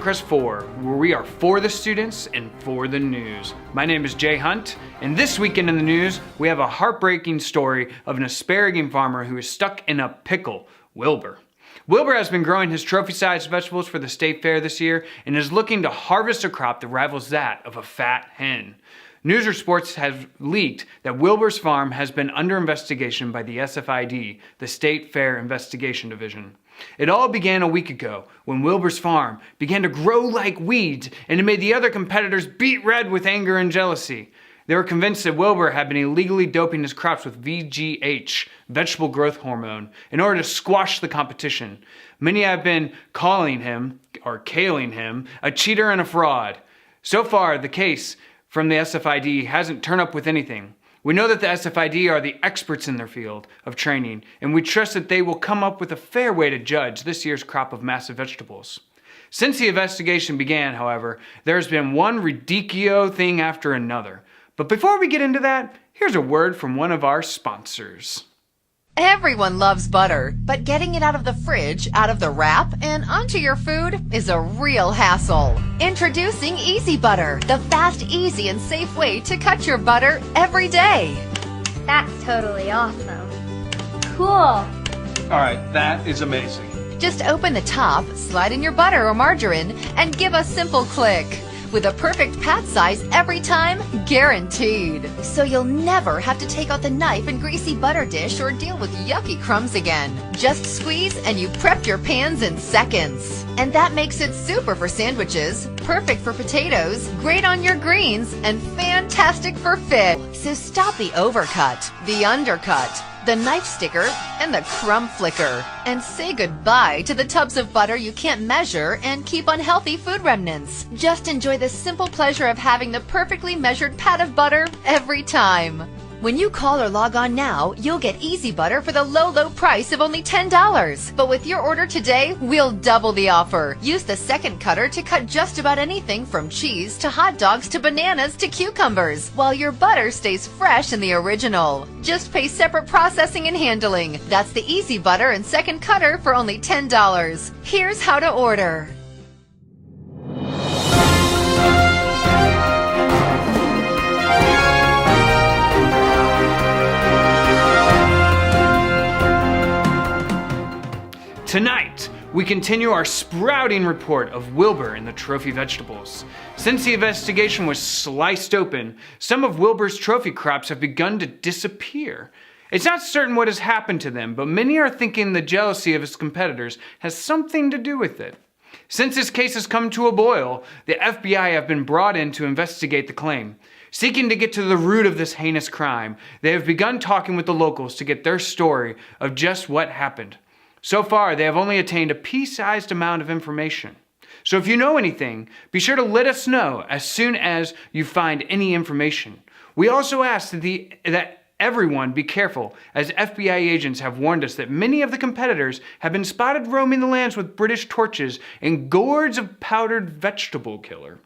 Pinecrest 4, where we are for the students and for the news. My name is Jay Hunt, and this weekend in the news, we have a heartbreaking story of an asparagus farmer who is stuck in a pickle, Wilbur. Wilbur has been growing his trophy-sized vegetables for the state fair this year and is looking to harvest a crop that rivals that of a fat hen. News reports have leaked that Wilbur's farm has been under investigation by the SFID, the State Fair Investigation Division. It all began a week ago when Wilbur's farm began to grow like weeds and it made the other competitors beet red with anger and jealousy. They were convinced that Wilbur had been illegally doping his crops with VGH, vegetable growth hormone, in order to squash the competition. Many have been calling him, or caling him, a cheater and a fraud. So far, the case from the SFID hasn't turned up with anything. We know that the SFID are the experts in their field of training, and we trust that they will come up with a fair way to judge this year's crop of massive vegetables. Since the investigation began, however, there's been one ridiculous thing after another. But before we get into that, here's a word from one of our sponsors. Everyone loves butter, but getting it out of the fridge, out of the wrap, and onto your food is a real hassle. Introducing Easy Butter, the fast, easy, and safe way to cut your butter every day. That's totally awesome. Cool. All right, that is amazing. Just open the top, slide in your butter or margarine, and give a simple click. With a perfect pat size every time, guaranteed. So you'll never have to take out the knife and greasy butter dish or deal with yucky crumbs again. Just squeeze and you prep your pans in seconds. And that makes it super for sandwiches, perfect for potatoes, great on your greens, and fantastic for fish. So stop the overcut, the undercut, the knife sticker, and the crumb flicker. And say goodbye to the tubs of butter you can't measure and keep unhealthy food remnants. Just enjoy the simple pleasure of having the perfectly measured pat of butter every time. When you call or log on now, you'll get Easy Butter for the low price of only $10. But with your order today, we'll double the offer. Use the second cutter to cut just about anything from cheese to hot dogs to bananas to cucumbers, while your butter stays fresh in the original. Just pay separate processing and handling. That's the Easy Butter and second cutter for only $10. Here's how to order. Tonight, we continue our sprouting report of Wilbur and the trophy vegetables. Since the investigation was sliced open, some of Wilbur's trophy crops have begun to disappear. It's not certain what has happened to them, but many are thinking the jealousy of his competitors has something to do with it. Since this case has come to a boil, the FBI have been brought in to investigate the claim. Seeking to get to the root of this heinous crime, they have begun talking with the locals to get their story of just what happened. So far, they have only attained a pea-sized amount of information. So if you know anything, be sure to let us know as soon as you find any information. We also ask that everyone be careful, as FBI agents have warned us that many of the competitors have been spotted roaming the lands with British torches and gourds of powdered vegetable killer.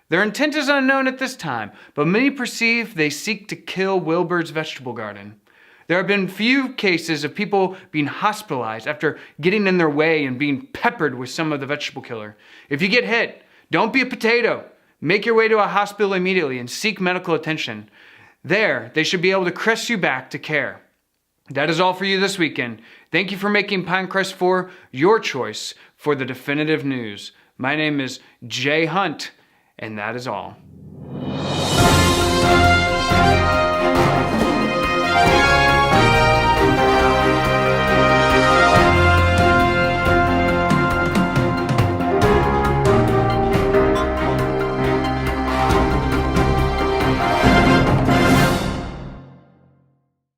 Their intent is unknown at this time, but many perceive they seek to kill Wilbur's vegetable garden. There have been few cases of people being hospitalized after getting in their way and being peppered with some of the vegetable killer. If you get hit, don't be a potato. Make your way to a hospital immediately and seek medical attention. There, they should be able to crest you back to care. That is all for you this weekend. Thank you for making Pinecrest 4 your choice for the definitive news. My name is Jay Hunt, and that is all.